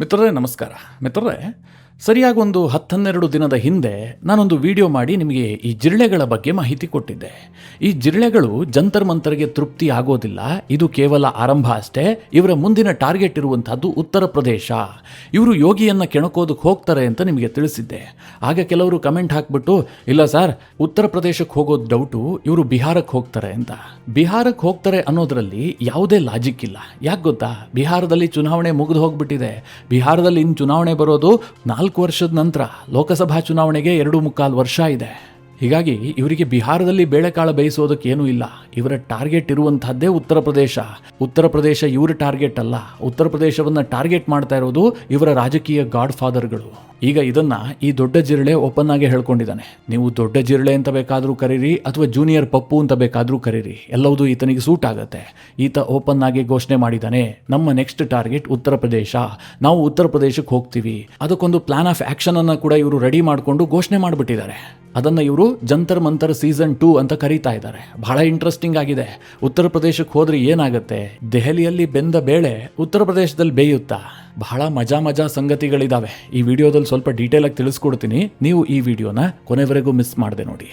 ಮಿತ್ರರೇ ನಮಸ್ಕಾರ. ಮಿತ್ರರೇ, ಸರಿಯಾಗಿ ಒಂದು 10-12 ದಿನದ ಹಿಂದೆ ನಾನೊಂದು ವಿಡಿಯೋ ಮಾಡಿ ನಿಮಗೆ ಈ ಜಿರಳೆಗಳ ಬಗ್ಗೆ ಮಾಹಿತಿ ಕೊಟ್ಟಿದ್ದೆ. ಈ ಜಿರಳೆಗಳು ಜಂತರ್ ಮಂತರ್ಗೆ ತೃಪ್ತಿ ಆಗೋದಿಲ್ಲ, ಇದು ಕೇವಲ ಆರಂಭ ಅಷ್ಟೇ. ಇವರ ಮುಂದಿನ ಟಾರ್ಗೆಟ್ ಇರುವಂತಹದ್ದು ಉತ್ತರ ಪ್ರದೇಶ. ಇವರು ಯೋಗಿಯನ್ನು ಕೆಣಕೋದಕ್ಕೆ ಹೋಗ್ತಾರೆ ಅಂತ ನಿಮಗೆ ತಿಳಿಸಿದ್ದೆ. ಆಗ ಕೆಲವರು ಕಮೆಂಟ್ ಹಾಕ್ಬಿಟ್ಟು, ಇಲ್ಲ ಸರ್, ಉತ್ತರ ಪ್ರದೇಶಕ್ಕೆ ಹೋಗೋದು ಡೌಟು, ಇವರು ಬಿಹಾರಕ್ಕೆ ಹೋಗ್ತಾರೆ ಅಂತ. ಬಿಹಾರಕ್ಕೆ ಹೋಗ್ತಾರೆ ಅನ್ನೋದರಲ್ಲಿ ಯಾವುದೇ ಲಾಜಿಕ್ ಇಲ್ಲ. ಯಾಕೆ ಗೊತ್ತಾ? ಬಿಹಾರದಲ್ಲಿ ಚುನಾವಣೆ ಮುಗಿದು ಹೋಗ್ಬಿಟ್ಟಿದೆ. ಬಿಹಾರದಲ್ಲಿ ಇನ್ನು ಚುನಾವಣೆ ಬರೋದು 4 ವರ್ಷದ ನಂತರ. ಲೋಕಸಭಾ ಚುನಾವಣೆಗೆ 2.25 ವರ್ಷ ಇದೆ. ಹೀಗಾಗಿ ಇವರಿಗೆ ಬಿಹಾರದಲ್ಲಿ ಬೇಳೆಕಾಳು ಬೇಯಿಸೋದಕ್ಕೆ ಏನೂ ಇಲ್ಲ. ಇವರ ಟಾರ್ಗೆಟ್ ಇರುವಂತಹದ್ದೇ ಉತ್ತರ ಪ್ರದೇಶ. ಉತ್ತರ ಪ್ರದೇಶ ಇವರ ಟಾರ್ಗೆಟ್ ಅಲ್ಲ. ಉತ್ತರ ಪ್ರದೇಶವನ್ನು ಟಾರ್ಗೆಟ್ ಮಾಡ್ತಾ ಇರೋದು ಇವರ ರಾಜಕೀಯ ಗಾಡ್ ಫಾದರ್ಗಳು. ಈಗ ಇದನ್ನ ಈ ದೊಡ್ಡ ಜಿರಳೆ ಓಪನ್ ಆಗಿ ಹೇಳ್ಕೊಂಡಿದ್ದಾನೆ. ನೀವು ದೊಡ್ಡ ಜಿರಳೆ ಅಂತ ಬೇಕಾದರೂ ಕರೀರಿ ಅಥವಾ ಜೂನಿಯರ್ ಪಪ್ಪು ಅಂತ ಬೇಕಾದರೂ ಕರೀರಿ, ಎಲ್ಲವೂ ಈತನಿಗೆ ಸೂಟ್ ಆಗುತ್ತೆ. ಈತ ಓಪನ್ ಆಗಿ ಘೋಷಣೆ ಮಾಡಿದ್ದಾನೆ, ನಮ್ಮ ನೆಕ್ಸ್ಟ್ ಟಾರ್ಗೆಟ್ ಉತ್ತರ ಪ್ರದೇಶ, ನಾವು ಉತ್ತರ ಪ್ರದೇಶಕ್ಕೆ ಹೋಗ್ತೀವಿ. ಅದಕ್ಕೊಂದು ಪ್ಲಾನ್ ಆಫ್ ಆಕ್ಷನ್ ಅನ್ನ ಕೂಡ ಇವರು ರೆಡಿ ಮಾಡಿಕೊಂಡು ಘೋಷಣೆ ಮಾಡಿಬಿಟ್ಟಿದ್ದಾರೆ. ಅದನ್ನು ಇವರು ಜಂತರ್ ಮಂತರ್ ಸೀಸನ್ 2 ಅಂತ ಕರೀತಾ ಇದ್ದಾರೆ. ಬಹಳ ಇಂಟ್ರೆಸ್ಟಿಂಗ್ ಆಗಿದೆ. ಉತ್ತರ ಪ್ರದೇಶಕ್ಕೆ ಹೋದ್ರೆ ಏನಾಗುತ್ತೆ? ದೆಹಲಿಯಲ್ಲಿ ಬೆಂದ ಬೇಳೆ ಉತ್ತರ ಪ್ರದೇಶದಲ್ಲಿ ಬೇಯುತ್ತಾ? ಬಹಳ ಮಜಾ ಸಂಗತಿಗಳಿದಾವೆ. ಈ ವಿಡಿಯೋದಲ್ಲಿ ಸ್ವಲ್ಪ ಡೀಟೇಲ್ ಆಗಿ ತಿಳಿಸ್ಕೊಡ್ತೀನಿ. ನೀವು ಈ ವಿಡಿಯೋನ ಕೊನೆವರೆಗೂ ಮಿಸ್ ಮಾಡದೆ ನೋಡಿ.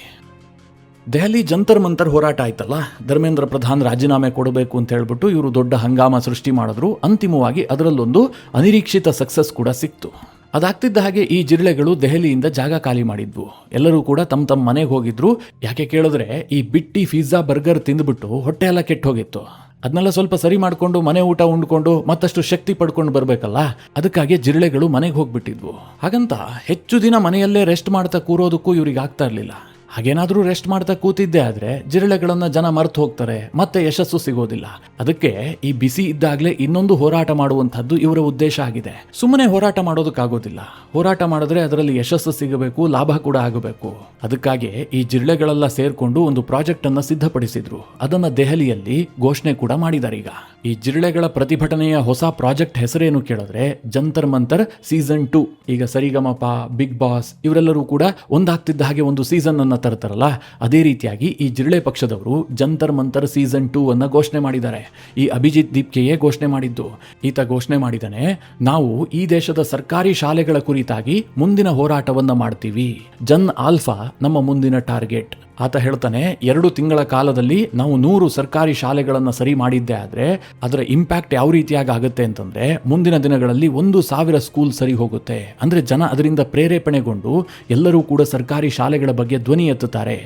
ದೆಹಲಿ ಜಂತರ್ ಮಂತರ್ ಹೋರಾಟ ಆಯ್ತಲ್ಲ, ಧರ್ಮೇಂದ್ರ ಪ್ರಧಾನ್ ರಾಜೀನಾಮೆ ಕೊಡಬೇಕು ಅಂತ ಹೇಳ್ಬಿಟ್ಟು ಇವರು ದೊಡ್ಡ ಹಂಗಾಮ ಸೃಷ್ಟಿ ಮಾಡಿದ್ರು. ಅಂತಿಮವಾಗಿ ಅದರಲ್ಲೊಂದು ಅನಿರೀಕ್ಷಿತ ಸಕ್ಸಸ್ ಕೂಡ ಸಿಕ್ತು. ಅದಾಗ್ತಿದ್ದ ಹಾಗೆ ಈ ಜಿರಳೆಗಳು ದೆಹಲಿಯಿಂದ ಜಾಗ ಖಾಲಿ ಮಾಡಿದ್ವು. ಎಲ್ಲರೂ ಕೂಡ ತಮ್ಮ ಮನೆಗೆ ಹೋಗಿದ್ರು. ಯಾಕೆ ಕೇಳಿದ್ರೆ, ಈ ಬಿಟ್ಟಿ ಪಿಜ್ಜಾ ಬರ್ಗರ್ ತಿಂದ್ಬಿಟ್ಟು ಹೊಟ್ಟೆ ಎಲ್ಲ ಕೆಟ್ಟು ಹೋಗಿತ್ತು. ಅದನ್ನೆಲ್ಲ ಸ್ವಲ್ಪ ಸರಿ ಮಾಡಿಕೊಂಡು ಮನೆ ಊಟ ಉಂಡ್ಕೊಂಡು ಮತ್ತಷ್ಟು ಶಕ್ತಿ ಪಡ್ಕೊಂಡು ಬರಬೇಕಲ್ಲ, ಅದಕ್ಕಾಗಿ ಜಿರಳೆಗಳು ಮನೆಗೆ ಹೋಗ್ಬಿಟ್ಟಿದ್ವು. ಹಾಗಂತ ಹೆಚ್ಚು ದಿನ ಮನೆಯಲ್ಲೇ ರೆಸ್ಟ್ ಮಾಡ್ತಾ ಕೂರೋದಕ್ಕೂ ಇವ್ರಿಗೆ ಆಗ್ತಾ ಇರಲಿಲ್ಲ. ಹಾಗೇನಾದರೂ ರೆಸ್ಟ್ ಮಾಡ್ತಾ ಕೂತಿದ್ದೆ ಆದರೆ ಜಿರಳೆಗಳನ್ನು ಜನ ಮರೆತು ಹೋಗ್ತಾರೆ, ಮತ್ತೆ ಯಶಸ್ಸು ಸಿಗೋದಿಲ್ಲ. ಅದಕ್ಕೆ ಈ ಬಿಸಿ ಇದ್ದಾಗಲೇ ಇನ್ನೊಂದು ಹೋರಾಟ ಮಾಡುವಂಥದ್ದು ಇವರ ಉದ್ದೇಶ ಆಗಿದೆ. ಸುಮ್ಮನೆ ಹೋರಾಟ ಮಾಡೋದಕ್ಕಾಗೋದಿಲ್ಲ. ಹೋರಾಟ ಮಾಡಿದ್ರೆ ಅದರಲ್ಲಿ ಯಶಸ್ಸು ಸಿಗಬೇಕು, ಲಾಭ ಕೂಡ ಆಗಬೇಕು. ಅದಕ್ಕಾಗಿ ಈ ಜಿರಳೆಗಳೆಲ್ಲ ಸೇರ್ಕೊಂಡು ಒಂದು ಪ್ರಾಜೆಕ್ಟ್ ಅನ್ನ ಸಿದ್ಧಪಡಿಸಿದ್ರು. ಅದನ್ನ ದೆಹಲಿಯಲ್ಲಿ ಘೋಷಣೆ ಕೂಡ ಮಾಡಿದ್ದಾರೆ. ಈಗ ಈ ಜಿರಳೆಗಳ ಪ್ರತಿಭಟನೆಯ ಹೊಸ ಪ್ರಾಜೆಕ್ಟ್ ಹೆಸರೇನು ಕೇಳಿದ್ರೆ ಜಂತರ್ ಮಂತರ್ ಸೀಸನ್ 2. ಈಗ ಸರಿಗಮಪ, ಬಿಗ್ ಬಾಸ್ ಇವರೆಲ್ಲರೂ ಕೂಡ ಒಂದಾಗ್ತಿದ್ದ ಹಾಗೆ ಒಂದು ಸೀಸನ್ ಅನ್ನ ತರ್ತಾರಲ್ಲ, ಅದೇ ರೀತಿಯಾಗಿ ಈ ಜಿರಳೆ ಪಕ್ಷದವರು ಜಂತರ್ ಮಂತರ್ ಸೀಸನ್ 2 ಅನ್ನ ಘೋಷಣೆ ಮಾಡಿದ್ದಾರೆ. ಈ ಅಭಿಜಿತ್ ದೀಪ್ಕೆಯೇ ಘೋಷಣೆ ಮಾಡಿದ್ದು. ಈತ ಘೋಷಣೆ ಮಾಡಿದ್ದಾನೆ, ನಾವು ಈ ದೇಶದ ಸರ್ಕಾರಿ ಶಾಲೆಗಳ ಕುರಿತಾಗಿ ಮುಂದಿನ ಹೋರಾಟವನ್ನ ಮಾಡ್ತೀವಿ. ಜನ್ ಆಲ್ಫಾ ನಮ್ಮ ಮುಂದಿನ ಟಾರ್ಗೆಟ್. ಆತ ಹೇಳ್ತಾನೆ, 2 ತಿಂಗಳ ಕಾಲದಲ್ಲಿ ನಾವು 100 ಸರ್ಕಾರಿ ಶಾಲೆಗಳನ್ನು ಸರಿ ಮಾಡಿದ್ದೆ ಆದರೆ ಅದರ ಇಂಪ್ಯಾಕ್ಟ್ ಯಾವ ರೀತಿಯಾಗಿ ಆಗುತ್ತೆ ಅಂತಂದ್ರೆ, ಮುಂದಿನ ದಿನಗಳಲ್ಲಿ 1,000 ಸ್ಕೂಲ್ ಸರಿ ಹೋಗುತ್ತೆ. ಅಂದ್ರೆ ಜನ ಅದರಿಂದ ಪ್ರೇರೇಪಣೆಗೊಂಡು ಎಲ್ಲರೂ ಕೂಡ ಸರ್ಕಾರಿ ಶಾಲೆಗಳ ಬಗ್ಗೆ ಧ್ವನಿ ಎತ್ತುತ್ತಾರೆ.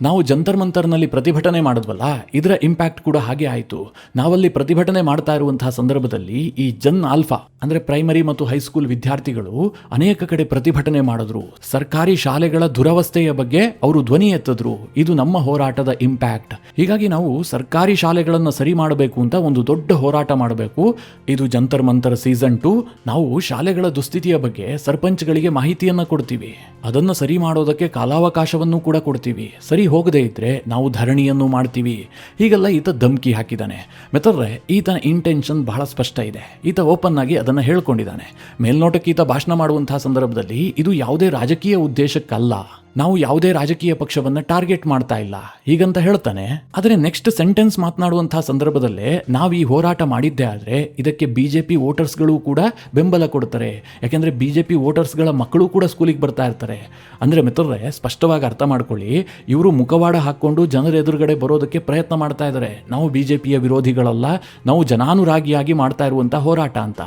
ನಾವು ಜಂತರ್ ಮಂತರ್ನಲ್ಲಿ ಪ್ರತಿಭಟನೆ ಮಾಡಿದ್ವಲ್ಲ, ಇದರ ಇಂಪ್ಯಾಕ್ಟ್ ಕೂಡ ಹಾಗೆ ಆಯಿತು. ನಾವಲ್ಲಿ ಪ್ರತಿಭಟನೆ ಮಾಡ್ತಾ ಇರುವಂತಹ ಸಂದರ್ಭದಲ್ಲಿ ಈ ಜನ್ ಆಲ್ಫಾ ಅಂದ್ರೆ ಪ್ರೈಮರಿ ಮತ್ತು ಹೈಸ್ಕೂಲ್ ವಿದ್ಯಾರ್ಥಿಗಳು ಅನೇಕ ಕಡೆ ಪ್ರತಿಭಟನೆ ಮಾಡಿದ್ರು. ಸರ್ಕಾರಿ ಶಾಲೆಗಳ ದುರವಸ್ಥೆಯ ಬಗ್ಗೆ ಅವರು ಧ್ವನಿ ಎತ್ತಿದ್ರು. ಇದು ನಮ್ಮ ಹೋರಾಟದ ಇಂಪ್ಯಾಕ್ಟ್. ಹೀಗಾಗಿ ನಾವು ಸರ್ಕಾರಿ ಶಾಲೆಗಳನ್ನು ಸರಿ ಮಾಡಬೇಕು ಅಂತ ಒಂದು ದೊಡ್ಡ ಹೋರಾಟ ಮಾಡಬೇಕು. ಇದು ಜಂತರ್ ಮಂತರ್ ಸೀಸನ್ 2. ನಾವು ಶಾಲೆಗಳ ದುಸ್ಥಿತಿಯ ಬಗ್ಗೆ ಸರ್ಪಂಚ್ಗಳಿಗೆ ಮಾಹಿತಿಯನ್ನ ಕೊಡ್ತೀವಿ. ಅದನ್ನು ಸರಿ ಮಾಡೋದಕ್ಕೆ ಕಾಲಾವಕಾಶವನ್ನು ಕೂಡ ಕೊಡ್ತೀವಿ. ಸರಿ ಹೋಗದೇ ಇದ್ರೆ ನಾವು ಧರಣಿಯನ್ನು ಮಾಡ್ತೀವಿ. ಹೀಗೆಲ್ಲ ಈತ ಧಮ್ಕಿ ಹಾಕಿದ್ದಾನೆ. ಮಿತ್ರರೇ, ಈತನ ಇಂಟೆನ್ಷನ್ ಬಹಳ ಸ್ಪಷ್ಟ ಇದೆ. ಈತ ಓಪನ್ ಆಗಿ ಅದನ್ನು ಹೇಳ್ಕೊಂಡಿದ್ದಾನೆ. ಮೇಲ್ನೋಟಕ್ಕೆ ಈತ ಭಾಷಣ ಮಾಡುವಂತಹ ಸಂದರ್ಭದಲ್ಲಿ ಇದು ಯಾವುದೇ ರಾಜಕೀಯ ಉದ್ದೇಶಕ್ಕಲ್ಲ, ನಾವು ಯಾವುದೇ ರಾಜಕೀಯ ಪಕ್ಷವನ್ನ ಟಾರ್ಗೆಟ್ ಮಾಡ್ತಾ ಇಲ್ಲ ಹೀಗಂತ ಹೇಳ್ತಾನೆ. ಆದರೆ ನೆಕ್ಸ್ಟ್ ಸೆಂಟೆನ್ಸ್ ಮಾತನಾಡುವಂತಹ ಸಂದರ್ಭದಲ್ಲೇ ನಾವು ಈ ಹೋರಾಟ ಮಾಡಿದ್ದೆ ಆದ್ರೆ ಇದಕ್ಕೆ ಬಿಜೆಪಿ ವೋಟರ್ಸ್ಗಳು ಕೂಡ ಬೆಂಬಲ ಕೊಡ್ತಾರೆ. ಯಾಕೆಂದ್ರೆ ಬಿಜೆಪಿ ವೋಟರ್ಸ್ಗಳ ಮಕ್ಕಳು ಕೂಡ ಸ್ಕೂಲಿಗೆ ಬರ್ತಾ ಇರ್ತಾರೆ. ಅಂದ್ರೆ ಮಿತ್ರರೇ, ಸ್ಪಷ್ಟವಾಗಿ ಅರ್ಥ ಮಾಡ್ಕೊಳ್ಳಿ, ಇವರು ಮುಖವಾಡ ಹಾಕೊಂಡು ಜನರ ಎದುರುಗಡೆ ಬರೋದಕ್ಕೆ ಪ್ರಯತ್ನ ಮಾಡ್ತಾ ಇದ್ದಾರೆ. ನಾವು ಬಿಜೆಪಿಯ ವಿರೋಧಿಗಳಲ್ಲ, ನಾವು ಜನಾನುರಾಗಿಯಾಗಿ ಮಾಡ್ತಾ ಇರುವಂತಹ ಹೋರಾಟ ಅಂತ.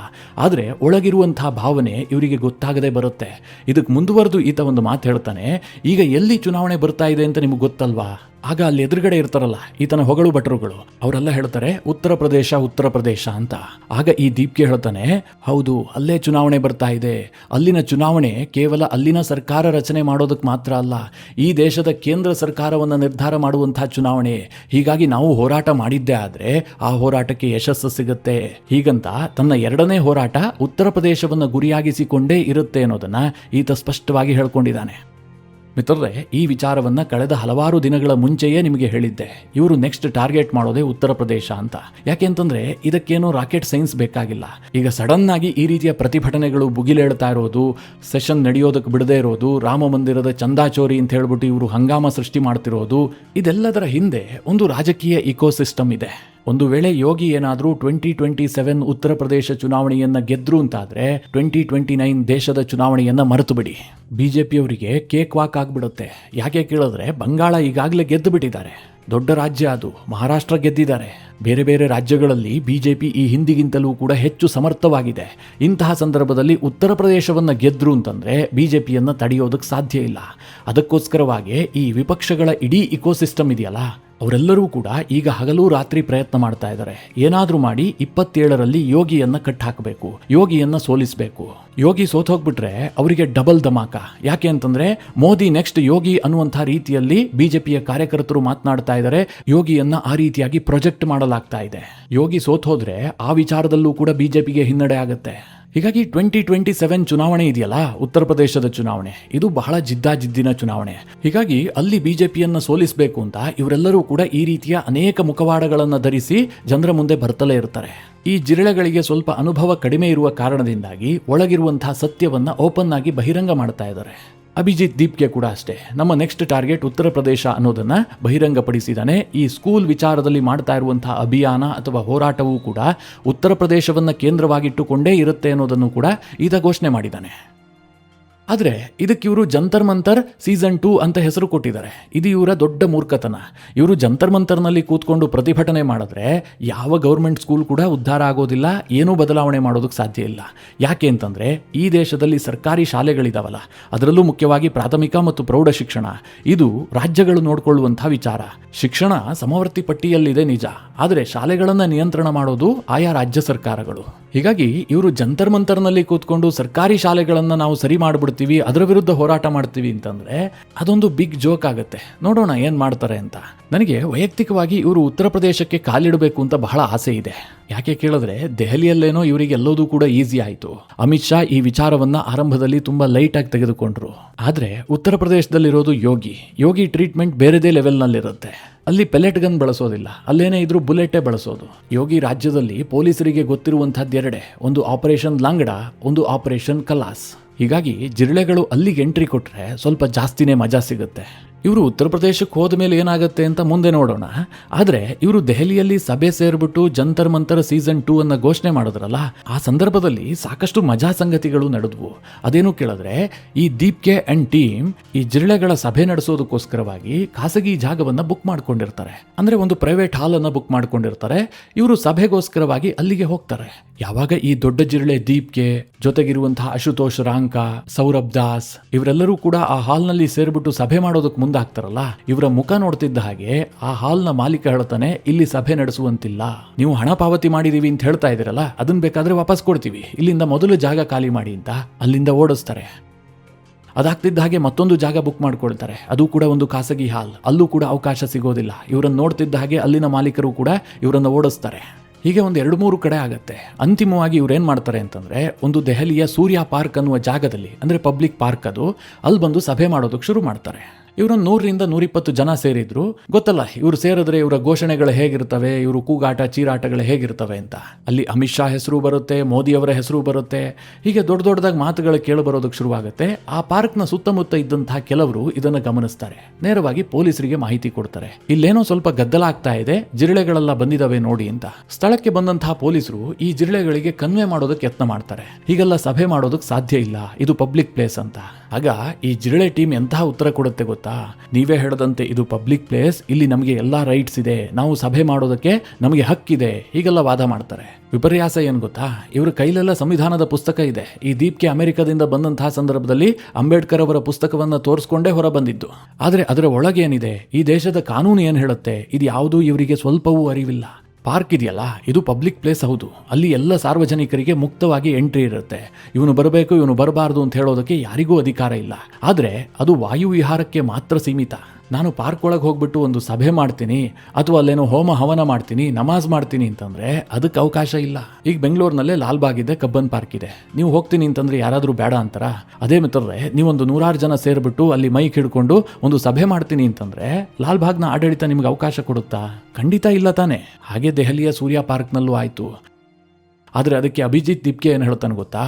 ಆದ್ರೆ ಒಳಗಿರುವಂತಹ ಭಾವನೆ ಇವರಿಗೆ ಗೊತ್ತಾಗದೆ ಬರುತ್ತೆ. ಇದಕ್ಕೆ ಮುಂದುವರೆದು ಈತ ಒಂದು ಮಾತು ಹೇಳ್ತಾನೆ, ಈಗ ಎಲ್ಲಿ ಚುನಾವಣೆ ಬರ್ತಾ ಇದೆ ಅಂತ ನಿಮ್ಗೆ ಗೊತ್ತಲ್ವಾ? ಆಗ ಅಲ್ಲಿ ಎದುರುಗಡೆ ಇರ್ತಾರಲ್ಲ ಈತನ ಹೊಗಳು ಭಟ್ರುಗಳು, ಅವರೆಲ್ಲ ಹೇಳ್ತಾರೆ ಉತ್ತರ ಪ್ರದೇಶ ಅಂತ. ಆಗ ಈ ದೀಪ್ಗೆ ಹೇಳ್ತಾನೆ, ಹೌದು, ಅಲ್ಲೇ ಚುನಾವಣೆ ಬರ್ತಾ ಇದೆ. ಅಲ್ಲಿನ ಚುನಾವಣೆ ಕೇವಲ ಅಲ್ಲಿನ ಸರ್ಕಾರ ರಚನೆ ಮಾಡೋದಕ್ಕೆ ಮಾತ್ರ ಅಲ್ಲ, ಈ ದೇಶದ ಕೇಂದ್ರ ಸರ್ಕಾರವನ್ನು ನಿರ್ಧಾರ ಮಾಡುವಂತಹ ಚುನಾವಣೆ. ಹೀಗಾಗಿ ನಾವು ಹೋರಾಟ ಮಾಡಿದ್ದೇ ಆದ್ರೆ ಆ ಹೋರಾಟಕ್ಕೆ ಯಶಸ್ಸು ಸಿಗುತ್ತೆ. ಹೀಗಂತ ತನ್ನ 2ನೇ ಹೋರಾಟ ಉತ್ತರ ಪ್ರದೇಶವನ್ನು ಗುರಿಯಾಗಿಸಿಕೊಂಡೇ ಇರುತ್ತೆ ಅನ್ನೋದನ್ನ ಈತ ಸ್ಪಷ್ಟವಾಗಿ ಹೇಳ್ಕೊಂಡಿದ್ದಾನೆ. ಮಿತ್ರರೇ, ಈ ವಿಚಾರವನ್ನ ಕಳೆದ ಹಲವಾರು ದಿನಗಳ ಮುಂಚೆಯೇ ನಿಮಗೆ ಹೇಳಿದ್ದೆ. ಇವರು ನೆಕ್ಸ್ಟ್ ಟಾರ್ಗೆಟ್ ಮಾಡೋದೇ ಉತ್ತರ ಪ್ರದೇಶ ಅಂತ. ಯಾಕೆ ಅಂತಂದ್ರೆ ಇದಕ್ಕೇನೋ ರಾಕೆಟ್ ಸೈನ್ಸ್ ಬೇಕಾಗಿಲ್ಲ. ಈಗ ಸಡನ್ ಆಗಿ ಈ ರೀತಿಯ ಪ್ರತಿಭಟನೆಗಳು ಭುಗಿಲೇಳ್ತಾ ಇರೋದು, ಸೆಷನ್ ನಡೆಯೋದಕ್ಕೆ ಬಿಡದೇ ಇರೋದು, ರಾಮ ಮಂದಿರದ ಚಂದಾಚೋರಿ ಅಂತ ಹೇಳ್ಬಿಟ್ಟು ಇವರು ಹಂಗಾಮ ಸೃಷ್ಟಿ ಮಾಡ್ತಿರೋದು, ಇದೆಲ್ಲದರ ಹಿಂದೆ ಒಂದು ರಾಜಕೀಯ ಇಕೋಸಿಸ್ಟಮ್ ಇದೆ. ಒಂದು ವೇಳೆ ಯೋಗಿ ಏನಾದರೂ 2027 ಉತ್ತರ ಪ್ರದೇಶ ಚುನಾವಣೆಯನ್ನ ಗೆದ್ರು ಅಂತಾದ್ರೆ 2029 ದೇಶದ ಚುನಾವಣೆಯನ್ನ ಮರೆತು ಬಿಡಿ. ಬಿಜೆಪಿಯವರಿಗೆ ಕೇಕ್ ವಾಕ್ ಆಗ್ಬಿಡುತ್ತೆ. ಯಾಕೆ ಕೇಳಿದ್ರೆ ಬಂಗಾಳ ಈಗಾಗಲೇ ಗೆದ್ದು ಬಿಟ್ಟಿದ್ದಾರೆ, ದೊಡ್ಡ ರಾಜ್ಯ ಅದು. ಮಹಾರಾಷ್ಟ್ರ ಗೆದ್ದಿದ್ದಾರೆ. ಬೇರೆ ಬೇರೆ ರಾಜ್ಯಗಳಲ್ಲಿ ಬಿಜೆಪಿ ಈ ಹಿಂದಿಗಿಂತಲೂ ಕೂಡ ಹೆಚ್ಚು ಸಮರ್ಥವಾಗಿದೆ. ಇಂತಹ ಸಂದರ್ಭದಲ್ಲಿ ಉತ್ತರ ಪ್ರದೇಶವನ್ನು ಗೆದ್ರು ಅಂತಂದ್ರೆ ಬಿಜೆಪಿಯನ್ನು ತಡೆಯೋದಕ್ಕೆ ಸಾಧ್ಯ ಇಲ್ಲ. ಅದಕ್ಕೋಸ್ಕರವಾಗಿ ಈ ವಿಪಕ್ಷಗಳ ಇಡೀ ಇಕೋಸಿಸ್ಟಮ್ ಇದೆಯಲ್ಲ, ಅವರೆಲ್ಲರೂ ಕೂಡ ಈಗ ಹಗಲು ರಾತ್ರಿ ಪ್ರಯತ್ನ ಮಾಡ್ತಾ ಇದ್ದಾರೆ. ಏನಾದರೂ ಮಾಡಿ 27ರಲ್ಲಿ ಯೋಗಿಯನ್ನ ಕಟ್ ಹಾಕಬೇಕು, ಯೋಗಿಯನ್ನ ಸೋಲಿಸಬೇಕು. ಯೋಗಿ ಸೋತ್ ಹೋಗ್ಬಿಟ್ರೆ ಅವರಿಗೆ ಡಬಲ್ ಧಮಾಕ. ಯಾಕೆ ಅಂತಂದ್ರೆ ಮೋದಿ ನೆಕ್ಸ್ಟ್ ಯೋಗಿ ಅನ್ನುವಂಥ ರೀತಿಯಲ್ಲಿ ಬಿಜೆಪಿಯ ಕಾರ್ಯಕರ್ತರು ಮಾತನಾಡ್ತಾ ಇದ್ದಾರೆ. ಯೋಗಿಯನ್ನ ಆ ರೀತಿಯಾಗಿ ಪ್ರೊಜೆಕ್ಟ್ ಮಾಡಲಾಗ್ತಾ ಇದೆ. ಯೋಗಿ ಸೋತ್ ಹೋದ್ರೆ ಆ ವಿಚಾರದಲ್ಲೂ ಕೂಡ ಬಿಜೆಪಿಗೆ ಹಿನ್ನಡೆ ಆಗುತ್ತೆ. ಹೀಗಾಗಿ 2027 ಚುನಾವಣೆ ಇದೆಯಲ್ಲ, ಉತ್ತರ ಪ್ರದೇಶದ ಚುನಾವಣೆ, ಇದು ಬಹಳ ಜಿದ್ದಿನ ಚುನಾವಣೆ. ಹೀಗಾಗಿ ಅಲ್ಲಿ ಬಿಜೆಪಿಯನ್ನು ಸೋಲಿಸಬೇಕು ಅಂತ ಇವರೆಲ್ಲರೂ ಕೂಡ ಈ ರೀತಿಯ ಅನೇಕ ಮುಖವಾಡಗಳನ್ನು ಧರಿಸಿ ಜನರ ಮುಂದೆ ಬರ್ತಲೇ ಇರ್ತಾರೆ. ಈ ಜಿರಳೆಗಳಿಗೆ ಸ್ವಲ್ಪ ಅನುಭವ ಕಡಿಮೆ ಇರುವ ಕಾರಣದಿಂದಾಗಿ ಒಳಗಿರುವಂತಹ ಸತ್ಯವನ್ನ ಓಪನ್ ಆಗಿ ಬಹಿರಂಗ ಮಾಡ್ತಾ ಇದ್ದಾರೆ. ಅಭಿಜಿತ್ ದೀಪ್ಗೆ ಕೂಡ ಅಷ್ಟೇ, ನಮ್ಮ ನೆಕ್ಸ್ಟ್ ಟಾರ್ಗೆಟ್ ಉತ್ತರ ಪ್ರದೇಶ ಅನ್ನೋದನ್ನ ಬಹಿರಂಗಪಡಿಸಿದ್ದಾನೆ. ಈ ಸ್ಕೂಲ್ ವಿಚಾರದಲ್ಲಿ ಮಾಡ್ತಾ ಇರುವಂತಹ ಅಭಿಯಾನ ಅಥವಾ ಹೋರಾಟವೂ ಕೂಡ ಉತ್ತರ ಪ್ರದೇಶವನ್ನ ಕೇಂದ್ರವಾಗಿಟ್ಟುಕೊಂಡೇ ಇರುತ್ತೆ ಅನ್ನೋದನ್ನು ಕೂಡ ಈತ ಘೋಷಣೆ ಮಾಡಿದ್ದಾನೆ. ಆದರೆ ಇದಕ್ಕೆ ಇವರು ಜಂತರ್ ಮಂತರ್ ಸೀಸನ್ 2 ಅಂತ ಹೆಸರು ಕೊಟ್ಟಿದ್ದಾರೆ. ಇದು ಇವರ ದೊಡ್ಡ ಮೂರ್ಖತನ. ಇವರು ಜಂತರ್ ಮಂತರ್ನಲ್ಲಿ ಕೂತ್ಕೊಂಡು ಪ್ರತಿಭಟನೆ ಮಾಡಿದ್ರೆ ಯಾವ ಗೌರ್ಮೆಂಟ್ ಸ್ಕೂಲ್ ಕೂಡ ಉದ್ಧಾರ ಆಗೋದಿಲ್ಲ, ಏನೂ ಬದಲಾವಣೆ ಮಾಡೋದಕ್ಕೆ ಸಾಧ್ಯ ಇಲ್ಲ. ಯಾಕೆ ಅಂತಂದರೆ ಈ ದೇಶದಲ್ಲಿ ಸರ್ಕಾರಿ ಶಾಲೆಗಳಿದಾವಲ್ಲ, ಅದರಲ್ಲೂ ಮುಖ್ಯವಾಗಿ ಪ್ರಾಥಮಿಕ ಮತ್ತು ಪ್ರೌಢ ಶಿಕ್ಷಣ, ಇದು ರಾಜ್ಯಗಳು ನೋಡಿಕೊಳ್ಳುವಂಥ ವಿಚಾರ. ಶಿಕ್ಷಣ ಸಮವರ್ತಿ ಪಟ್ಟಿಯಲ್ಲಿದೆ ನಿಜ, ಆದರೆ ಶಾಲೆಗಳನ್ನು ನಿಯಂತ್ರಣ ಮಾಡೋದು ಆಯಾ ರಾಜ್ಯ ಸರ್ಕಾರಗಳು. ಹೀಗಾಗಿ ಇವರು ಜಂತರ್ ಮಂತರ್ನಲ್ಲಿ ಕೂತ್ಕೊಂಡು ಸರ್ಕಾರಿ ಶಾಲೆಗಳನ್ನು ನಾವು ಸರಿ ಮಾಡಿಬಿಡ್ತೀವಿ, ಅದರ ವಿರುದ್ಧ ಹೋರಾಟ ಮಾಡ್ತೀವಿ ಅಂತಂದ್ರೆ ಅದೊಂದು ಬಿಗ್ ಜೋಕ್ ಆಗುತ್ತೆ. ನೋಡೋಣ ಏನ್ ಮಾಡ್ತಾರೆ ಅಂತ. ನನಗೆ ವೈಯಕ್ತಿಕವಾಗಿ ಇವರು ಉತ್ತರ ಪ್ರದೇಶಕ್ಕೆ ಕಾಲಿಡಬೇಕು ಅಂತ ಬಹಳ ಆಸೆ ಇದೆ. ಯಾಕೆ ಕೇಳಿದ್ರೆ ದೆಹಲಿಯಲ್ಲೇನೋ ಇವರಿಗೆ ಎಲ್ಲೋದು ಕೂಡ ಈಸಿ ಆಯಿತು. ಅಮಿತ್ ಶಾ ಈ ವಿಚಾರವನ್ನ ಆರಂಭದಲ್ಲಿ ತುಂಬಾ ಲೈಟ್ ಆಗಿ ತೆಗೆದುಕೊಂಡ್ರು. ಆದ್ರೆ ಉತ್ತರ ಪ್ರದೇಶದಲ್ಲಿರೋದು ಯೋಗಿ ಟ್ರೀಟ್ಮೆಂಟ್ ಬೇರೆದೇ ಲೆವೆಲ್ನಲ್ಲಿರುತ್ತೆ. ಅಲ್ಲಿ ಪೆಲೆಟ್ ಗನ್ ಬಳಸೋದಿಲ್ಲ, ಅಲ್ಲೇನೇ ಇದ್ರೂ ಬುಲೆಟೇ ಬಳಸೋದು. ಯೋಗಿ ರಾಜ್ಯದಲ್ಲಿ ಪೊಲೀಸರಿಗೆ ಗೊತ್ತಿರುವಂತಹದ್ದು ಎರಡೇ, ಒಂದು ಆಪರೇಷನ್ ಲಾಂಗಡ, ಒಂದು ಆಪರೇಷನ್ ಕಲಾಸ್. ಹೀಗಾಗಿ ಜಿರಳೆಗಳು ಅಲ್ಲಿಗೆ ಎಂಟ್ರಿ ಕೊಟ್ರೆ ಸ್ವಲ್ಪ ಜಾಸ್ತಿನೇ ಮಜಾ ಸಿಗುತ್ತೆ. ಇವರು ಉತ್ತರ ಪ್ರದೇಶಕ್ಕೆ ಹೋದ ಮೇಲೆ ಏನಾಗುತ್ತೆ ಅಂತ ಮುಂದೆ ನೋಡೋಣ. ಆದರೆ ಇವರು ದೆಹಲಿಯಲ್ಲಿ ಸಭೆ ಸೇರ್ಬಿಟ್ಟು ಜಂತರ್ ಮಂತರ್ ಸೀಸನ್ 2 ಅನ್ನ ಘೋಷಣೆ ಮಾಡಿದ್ರಲ್ಲ, ಆ ಸಂದರ್ಭದಲ್ಲಿ ಸಾಕಷ್ಟು ಮಜಾ ಸಂಗತಿಗಳು ನಡೆದ್ವು. ಅದೇನು ಕೇಳಿದ್ರೆ ಈ ದೀಪ್ಕೆ ಅಂಡ್ ಟೀಮ್ ಈ ಜಿರಳೆಗಳ ಸಭೆ ನಡೆಸೋದಕ್ಕೋಸ್ಕರವಾಗಿ ಖಾಸಗಿ ಜಾಗವನ್ನ ಬುಕ್ ಮಾಡ್ಕೊಂಡಿರ್ತಾರೆ. ಅಂದ್ರೆ ಒಂದು ಪ್ರೈವೇಟ್ ಹಾಲ್ ಅನ್ನ ಬುಕ್ ಮಾಡ್ಕೊಂಡಿರ್ತಾರೆ. ಇವರು ಸಭೆಗೋಸ್ಕರವಾಗಿ ಅಲ್ಲಿಗೆ ಹೋಗ್ತಾರೆ. ಯಾವಾಗ ಈ ದೊಡ್ಡ ಜಿರಳೆ ದೀಪ್ಕೆ ಜೊತೆಗಿರುವಂತಹ ಅಶುತೋಷ್ ರಾಂಕ, ಸೌರಭ್ ದಾಸ್ ಇವರೆಲ್ಲರೂ ಕೂಡ ಆ ಹಾಲ್ನಲ್ಲಿ ಸೇರ್ಬಿಟ್ಟು ಸಭೆ ಮಾಡೋದಕ್ಕೆ ಮುಂದಾಗ್ತಾರಲ್ಲ, ಇವರ ಮುಖ ನೋಡ್ತಿದ್ದ ಹಾಗೆ ಆ ಹಾಲ್ನ ಮಾಲೀಕ ಹೇಳ್ತಾನೆ, ಇಲ್ಲಿ ಸಭೆ ನಡೆಸುವಂತಿಲ್ಲ, ನೀವು ಹಣ ಪಾವತಿ ಮಾಡಿದೀವಿ ಅಂತ ಹೇಳ್ತಾ ಇದ್ದೀರಲ್ಲ, ಅದನ್ನ ಬೇಕಾದ್ರೆ ವಾಪಸ್ ಕೊಡ್ತೀವಿ, ಇಲ್ಲಿಂದ ಮೊದಲು ಜಾಗ ಖಾಲಿ ಮಾಡಿ ಅಂತ ಅಲ್ಲಿಂದ ಓಡಿಸ್ತಾರೆ. ಅದಾಗ್ತಿದ್ದ ಹಾಗೆ ಮತ್ತೊಂದು ಜಾಗ ಬುಕ್ ಮಾಡ್ಕೊಳ್ತಾರೆ. ಅದು ಕೂಡ ಒಂದು ಖಾಸಗಿ ಹಾಲ್, ಅಲ್ಲೂ ಕೂಡ ಅವಕಾಶ ಸಿಗೋದಿಲ್ಲ. ಇವರನ್ನು ನೋಡ್ತಿದ್ದ ಹಾಗೆ ಅಲ್ಲಿನ ಮಾಲೀಕರು ಕೂಡ ಇವರನ್ನು ಓಡಿಸ್ತಾರೆ. ಹೀಗೆ ಒಂದು 2-3 ಕಡೆ ಆಗತ್ತೆ. ಅಂತಿಮವಾಗಿ ಇವ್ರೇನ್ ಮಾಡ್ತಾರೆ ಅಂತಂದ್ರೆ ಒಂದು ದೆಹಲಿಯ ಸೂರ್ಯ ಪಾರ್ಕ್ ಅನ್ನುವ ಜಾಗದಲ್ಲಿ, ಅಂದ್ರೆ ಪಬ್ಲಿಕ್ ಪಾರ್ಕ್ ಅದು, ಅಲ್ಲಿ ಬಂದು ಸಭೆ ಮಾಡೋದಕ್ಕೆ ಶುರು ಮಾಡ್ತಾರೆ. ಇವರೊಂದು 100ರಿಂದ 120 ಜನ ಸೇರಿದ್ರು. ಗೊತ್ತಲ್ಲ ಇವರು ಸೇರಿದ್ರೆ ಇವರ ಘೋಷಣೆಗಳು ಹೇಗಿರ್ತವೆ, ಇವರು ಕೂಗಾಟ ಚೀರಾಟಗಳು ಹೇಗಿರ್ತವೆ ಅಂತ. ಅಲ್ಲಿ ಅಮಿತ್ ಶಾ ಹೆಸರು ಬರುತ್ತೆ, ಮೋದಿ ಅವರ ಹೆಸರು ಬರುತ್ತೆ. ಹೀಗೆ ದೊಡ್ಡದಾಗಿ ಮಾತುಗಳು ಕೇಳಿ ಬರೋದಕ್ಕೆ ಶುರುವಾಗುತ್ತೆ. ಆ ಪಾರ್ಕ್ನ ಸುತ್ತಮುತ್ತ ಇದ್ದಂತಹ ಕೆಲವರು ಇದನ್ನು ಗಮನಿಸ್ತಾರೆ. ನೇರವಾಗಿ ಪೊಲೀಸರಿಗೆ ಮಾಹಿತಿ ಕೊಡ್ತಾರೆ, ಇಲ್ಲೇನೋ ಸ್ವಲ್ಪ ಗದ್ದಲ ಆಗ್ತಾ ಇದೆ, ಜಿರಳೆಗಳೆಲ್ಲ ಬಂದಿದಾವೆ ನೋಡಿ ಅಂತ. ಸ್ಥಳಕ್ಕೆ ಬಂದಂತಹ ಪೊಲೀಸರು ಈ ಜಿರಳೆಗಳಿಗೆ ಕನ್ವೆ ಮಾಡೋದಕ್ಕೆ ಯತ್ನ ಮಾಡ್ತಾರೆ. ಹೀಗೆಲ್ಲ ಸಭೆ ಮಾಡೋದಕ್ಕೆ ಸಾಧ್ಯ ಇಲ್ಲ, ಇದು ಪಬ್ಲಿಕ್ ಪ್ಲೇಸ್ ಅಂತ. ಆಗ ಈ ಜಿರಳೆ ಟೀಮ್ ಎಂತಹ ಉತ್ತರ ಕೊಡುತ್ತೆ ಗೊತ್ತಾ? ನೀವೇ ಹೇಳದಂತೆ ಇದು ಪಬ್ಲಿಕ್ ಪ್ಲೇಸ್, ಇಲ್ಲಿ ನಮಗೆ ಎಲ್ಲಾ ರೈಟ್ಸ್ ಇದೆ, ನಾವು ಸಭೆ ಮಾಡೋದಕ್ಕೆ ನಮಗೆ ಹಕ್ಕಿದೆ, ಹೀಗೆಲ್ಲ ವಾದ ಮಾಡ್ತಾರೆ. ವಿಪರ್ಯಾಸ ಏನ್ ಗೊತ್ತಾ, ಇವ್ರ ಕೈಲೆಲ್ಲ ಸಂವಿಧಾನದ ಪುಸ್ತಕ ಇದೆ. ಈ ದೀಪ್ಗೆ ಅಮೆರಿಕದಿಂದ ಬಂದಂತಹ ಸಂದರ್ಭದಲ್ಲಿ ಅಂಬೇಡ್ಕರ್ ಅವರ ಪುಸ್ತಕವನ್ನ ತೋರಿಸ್ಕೊಂಡೇ ಹೊರ ಬಂದಿದ್ದು. ಆದ್ರೆ ಅದರ ಒಳಗೆ ಏನಿದೆ, ಈ ದೇಶದ ಕಾನೂನು ಏನ್ ಹೇಳುತ್ತೆ, ಇದು ಯಾವುದೂ ಇವರಿಗೆ ಸ್ವಲ್ಪವೂ ಅರಿವಿಲ್ಲ. ಪಾರ್ಕ್ ಇದೆಯಲ್ಲ, ಇದು ಪಬ್ಲಿಕ್ ಪ್ಲೇಸ್ ಹೌದು, ಅಲ್ಲಿ ಎಲ್ಲ ಸಾರ್ವಜನಿಕರಿಗೆ ಮುಕ್ತವಾಗಿ ಎಂಟ್ರಿ ಇರುತ್ತೆ. ಇವನು ಬರಬೇಕು ಇವನು ಬರಬಾರ್ದು ಅಂತ ಹೇಳೋದಕ್ಕೆ ಯಾರಿಗೂ ಅಧಿಕಾರ ಇಲ್ಲ. ಆದರೆ ಅದು ವಾಯು ವಿಹಾರಕ್ಕೆ ಮಾತ್ರ ಸೀಮಿತ. ನಾನು ಪಾರ್ಕ್ ಒಳಗೆ ಹೋಗ್ಬಿಟ್ಟು ಒಂದು ಸಭೆ ಮಾಡ್ತೀನಿ ಅಥವಾ ಅಲ್ಲೇನೋ ಹೋಮ ಹವನ ಮಾಡ್ತೀನಿ, ನಮಾಜ್ ಮಾಡ್ತೀನಿ ಅಂತಂದ್ರೆ ಅದಕ್ಕೆ ಅವಕಾಶ ಇಲ್ಲ. ಈಗ ಬೆಂಗಳೂರಿನಲ್ಲೇ ಲಾಲ್ಬಾಗ್ ಇದೆ, ಕಬ್ಬನ್ ಪಾರ್ಕ್ ಇದೆ. ನೀವು ಹೋಗ್ತೀನಿ ಅಂತಂದ್ರೆ ಯಾರಾದರೂ ಬೇಡ ಅಂತಾರ? ಅದೇ ಮಿತ್ರರೇ, ನೀವೊಂದು 100 ಜನ ಸೇರ್ಬಿಟ್ಟು ಅಲ್ಲಿ ಮೈಕ್ ಹಿಡ್ಕೊಂಡು ಒಂದು ಸಭೆ ಮಾಡ್ತೀನಿ ಅಂತಂದ್ರೆ ಲಾಲ್ಬಾಗ್ನ ಆಡಳಿತ ನಿಮ್ಗೆ ಅವಕಾಶ ಕೊಡುತ್ತಾ? ಖಂಡಿತ ಇಲ್ಲ ತಾನೆ. ಹಾಗೆ ದೆಹಲಿಯ ಸೂರ್ಯ ಪಾರ್ಕ್ನಲ್ಲೂ ಆಯ್ತು. ಆದರೆ ಅದಕ್ಕೆ ಅಭಿಜಿತ್ ದಿಪ್ಕೆ ಏನು ಹೇಳ್ತಾನೆ ಗೊತ್ತಾ,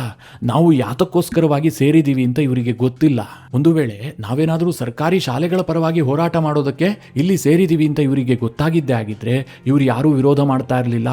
ನಾವು ಯಾತಕ್ಕೋಸ್ಕರವಾಗಿ ಸೇರಿದ್ದೀವಿ ಅಂತ ಇವರಿಗೆ ಗೊತ್ತಿಲ್ಲ. ಒಂದು ವೇಳೆ ನಾವೇನಾದರೂ ಸರ್ಕಾರಿ ಶಾಲೆಗಳ ಪರವಾಗಿ ಹೋರಾಟ ಮಾಡೋದಕ್ಕೆ ಇಲ್ಲಿ ಸೇರಿದ್ದೀವಿ ಅಂತ ಇವರಿಗೆ ಗೊತ್ತಾಗಿದ್ದೇ ಆಗಿದ್ರೆ ಇವರು ಯಾರೂ ವಿರೋಧ ಮಾಡ್ತಾ ಇರಲಿಲ್ಲ,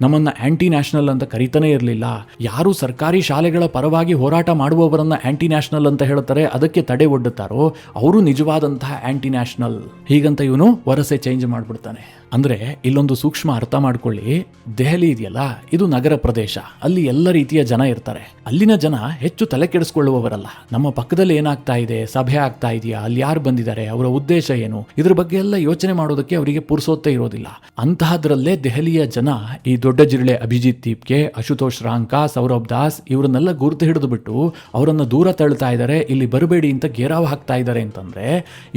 ನಮ್ಮನ್ನು ಆಂಟಿ ನ್ಯಾಷನಲ್ ಅಂತ ಕರಿತಾನೆ ಇರಲಿಲ್ಲ. ಯಾರು ಸರ್ಕಾರಿ ಶಾಲೆಗಳ ಪರವಾಗಿ ಹೋರಾಟ ಮಾಡುವವರನ್ನ ಆಂಟಿ ನ್ಯಾಷನಲ್ ಅಂತ ಹೇಳ್ತಾರೆ, ಅದಕ್ಕೆ ತಡೆ ಒಡ್ಡುತ್ತಾರೋ ಅವರು ನಿಜವಾದಂತಹ ಆಂಟಿ ನ್ಯಾಷನಲ್. ಹೀಗಂತ ಇವನು ವರಸೆ ಚೇಂಜ್ ಮಾಡಿಬಿಡ್ತಾನೆ. ಅಂದರೆ ಇಲ್ಲೊಂದು ಸೂಕ್ಷ್ಮ ಅರ್ಥ ಮಾಡ್ಕೊಳ್ಳಿ, ದೆಹಲಿ ಇದೆಯಲ್ಲ ಇದು ನಗರ ಪ್ರದೇಶ, ಅಲ್ಲಿ ಎಲ್ಲ ರೀತಿಯ ಜನ ಇರ್ತಾರೆ. ಅಲ್ಲಿನ ಜನ ಹೆಚ್ಚು ತಲೆ ಕೆಡಿಸ್ಕೊಳ್ಳುವವರಲ್ಲ. ನಮ್ಮ ಪಕ್ಕದಲ್ಲಿ ಏನಾಗ್ತಾ ಇದೆ, ಸಭೆ ಆಗ್ತಾ ಇದೆಯಾ, ಅಲ್ಲಿ ಯಾರು ಬಂದಿದ್ದಾರೆ, ಅವರ ಉದ್ದೇಶ ಏನು, ಇದ್ರ ಬಗ್ಗೆ ಎಲ್ಲ ಯೋಚನೆ ಮಾಡೋದಕ್ಕೆ ಅವರಿಗೆ ಪುರ್ಸೊತ್ತೇ ಇರೋದಿಲ್ಲ. ಅಂತಹದ್ರಲ್ಲೇ ದೆಹಲಿಯ ಜನ ಈ ದೊಡ್ಡ ಜಿರಳೆ ಅಭಿಜಿತ್ ದೀಪ್ಗೆ, ಅಶುತೋಷ್ ರಾಂಕಾ, ಸೌರಭ್ ದಾಸ್ ಇವರನ್ನೆಲ್ಲ ಗುರುತು ಹಿಡಿದು ಬಿಟ್ಟು ಅವರನ್ನು ದೂರ ತಳ್ತಾ ಇದ್ದಾರೆ, ಇಲ್ಲಿ ಬರಬೇಡಿ ಅಂತ ಗೇರಾವ್ ಹಾಕ್ತಾ ಇದ್ದಾರೆ ಅಂತಂದ್ರೆ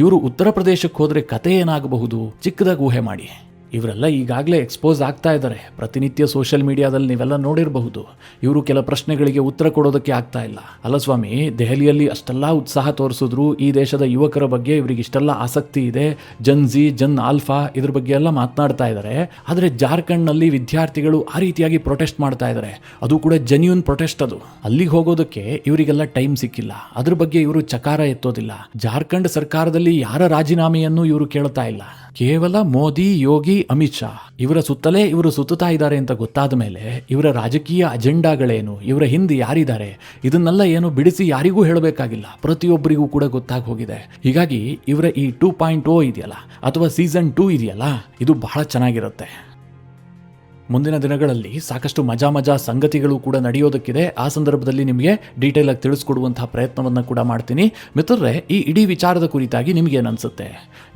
ಇವರು ಉತ್ತರ ಪ್ರದೇಶಕ್ಕೆ ಹೋದ್ರೆ ಕತೆ ಏನಾಗಬಹುದು ಚಿಕ್ಕದಾಗಿ ಊಹೆ ಮಾಡಿ. ಇವರೆಲ್ಲ ಈಗಾಗಲೇ ಎಕ್ಸ್ಪೋಸ್ ಆಗ್ತಾ ಇದ್ದಾರೆ. ಪ್ರತಿನಿತ್ಯ ಸೋಷಿಯಲ್ ಮೀಡಿಯಾದಲ್ಲಿ ನೀವೆಲ್ಲ ನೋಡಿರಬಹುದು. ಇವರು ಕೆಲ ಪ್ರಶ್ನೆಗಳಿಗೆ ಉತ್ತರ ಕೊಡೋದಕ್ಕೆ ಆಗ್ತಾ ಇಲ್ಲ. ಅಲ್ಲ ಸ್ವಾಮಿ, ದೆಹಲಿಯಲ್ಲಿ ಅಷ್ಟೆಲ್ಲ ಉತ್ಸಾಹ ತೋರಿಸಿದ್ರು, ಈ ದೇಶದ ಯುವಕರ ಬಗ್ಗೆ ಇವರಿಗೆ ಇಷ್ಟೆಲ್ಲ ಆಸಕ್ತಿ ಇದೆ, ಜನ್ ಝಿ, ಜನ್ ಆಲ್ಫಾ ಇದ್ರ ಬಗ್ಗೆ ಎಲ್ಲ ಮಾತನಾಡ್ತಾ ಇದ್ದಾರೆ. ಆದರೆ ಜಾರ್ಖಂಡ್ನಲ್ಲಿ ವಿದ್ಯಾರ್ಥಿಗಳು ಆ ರೀತಿಯಾಗಿ ಪ್ರೊಟೆಸ್ಟ್ ಮಾಡ್ತಾ ಇದ್ದಾರೆ, ಅದು ಕೂಡ ಜೆನ್ಯೂನ್ ಪ್ರೊಟೆಸ್ಟ್. ಅದು ಅಲ್ಲಿಗೆ ಹೋಗೋದಕ್ಕೆ ಇವರಿಗೆಲ್ಲ ಟೈಮ್ ಸಿಕ್ಕಿಲ್ಲ, ಅದ್ರ ಬಗ್ಗೆ ಇವರು ಚಕಾರ ಎತ್ತೋದಿಲ್ಲ. ಜಾರ್ಖಂಡ್ ಸರ್ಕಾರದಲ್ಲಿ ಯಾರ ರಾಜೀನಾಮೆಯನ್ನು ಇವರು ಕೇಳ್ತಾ ಇಲ್ಲ. ಕೇವಲ ಮೋದಿ, ಯೋಗಿ, ಅಮಿತ್ ಶಾ ಇವರ ಸುತ್ತಲೇ ಇವರು ಸುತ್ತುತ್ತಾ ಇದ್ದಾರೆ ಅಂತ ಗೊತ್ತಾದ ಮೇಲೆ ಇವರ ರಾಜಕೀಯ ಅಜೆಂಡಾಗಳೇನು, ಇವರ ಹಿಂದೆ ಯಾರಿದ್ದಾರೆ, ಇದನ್ನೆಲ್ಲ ಏನು ಬಿಡಿಸಿ ಯಾರಿಗೂ ಹೇಳಬೇಕಾಗಿಲ್ಲ, ಪ್ರತಿಯೊಬ್ಬರಿಗೂ ಕೂಡ ಗೊತ್ತಾಗಿ ಹೋಗಿದೆ. ಹೀಗಾಗಿ ಇವರ ಈ 2.0 ಇದೆಯಲ್ಲ ಅಥವಾ ಸೀಸನ್ 2 ಇದೆಯಲ್ಲ, ಇದು ಬಹಳ ಚೆನ್ನಾಗಿರುತ್ತೆ. ಮುಂದಿನ ದಿನಗಳಲ್ಲಿ ಸಾಕಷ್ಟು ಮಜಾ ಸಂಗತಿಗಳು ಕೂಡ ನಡೆಯೋದಕ್ಕಿದೆ. ಆ ಸಂದರ್ಭದಲ್ಲಿ ನಿಮಗೆ ಡೀಟೇಲ್ ಆಗಿ ತಿಳಿಸ್ಕೊಡುವಂತಹ ಪ್ರಯತ್ನವನ್ನು ಕೂಡ ಮಾಡ್ತೀನಿ. ಮಿತ್ರರೇ, ಈ ಇಡೀ ವಿಚಾರದ ಕುರಿತಾಗಿ ನಿಮಗೇನು ಅನಿಸುತ್ತೆ?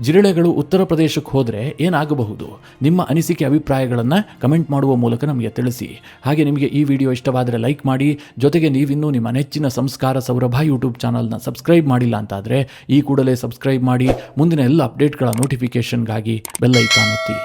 ಜಿರಳೆಗಳು ಉತ್ತರ ಪ್ರದೇಶಕ್ಕೆ ಹೋದರೆ ಏನಾಗಬಹುದು? ನಿಮ್ಮ ಅನಿಸಿಕೆ ಅಭಿಪ್ರಾಯಗಳನ್ನು ಕಮೆಂಟ್ ಮಾಡುವ ಮೂಲಕ ನಮಗೆ ತಿಳಿಸಿ. ಹಾಗೆ ನಿಮಗೆ ಈ ವಿಡಿಯೋ ಇಷ್ಟವಾದರೆ ಲೈಕ್ ಮಾಡಿ. ಜೊತೆಗೆ ನೀವಿನ್ನೂ ನಿಮ್ಮ ನೆಚ್ಚಿನ ಸಂಸ್ಕಾರ ಸೌರಭ ಯೂಟ್ಯೂಬ್ ಚಾನಲ್ನ ಸಬ್ಸ್ಕ್ರೈಬ್ ಮಾಡಿಲ್ಲ ಅಂತಾದರೆ ಈ ಕೂಡಲೇ ಸಬ್ಸ್ಕ್ರೈಬ್ ಮಾಡಿ. ಮುಂದಿನ ಎಲ್ಲ ಅಪ್ಡೇಟ್ಗಳ ನೋಟಿಫಿಕೇಷನ್ಗಾಗಿ ಬೆಲ್ ಐಕಾನ್ ಒತ್ತಿ.